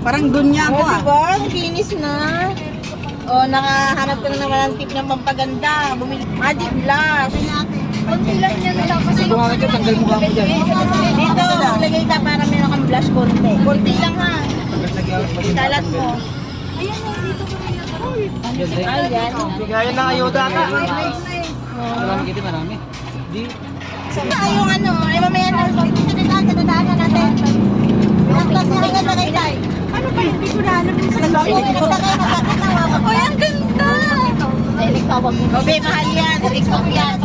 Parang dunya ko ah. Diba? Ang kinis na. O, nakahanap ka na naman ng tip ng pampaganda. Bumili. Magic blush. Kunti lang yan lang kasi. Ito nga ito, tanggal mukha mo dyan. Dito, maglagay ka para meron kang blush konti. Konti lang ha. Kalat mo. Ayan o, dito kami na. Ayan. Bigayan ng ayuda ka. Marami kita, marami. Di. Saka yung ano, ay mamaya na. Sa natin. Pinaktas niya agad na kay Tay. Ano ba, hindi ko na alam yung sa Ay, ang ganda! Babe, mahal yan. TikTok yan.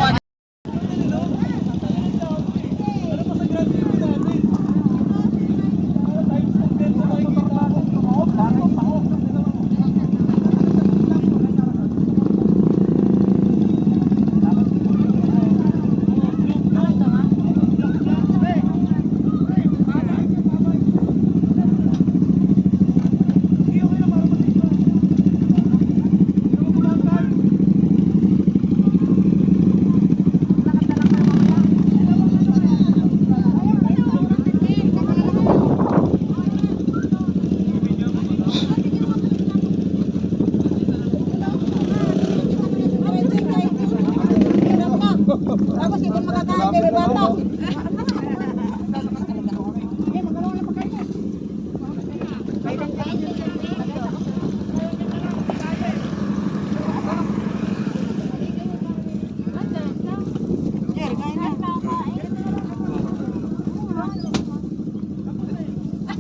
Tapos hindi makakain, may bata.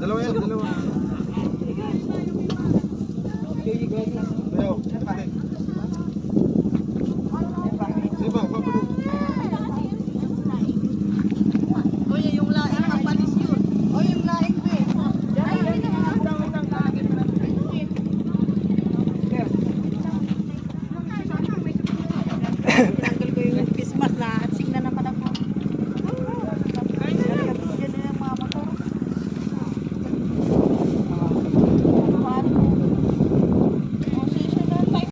Dalawa yan, dalawa. Ayaw. Siba, papulo. Oy, yung laing mapanis yun. Oy, yung laing be.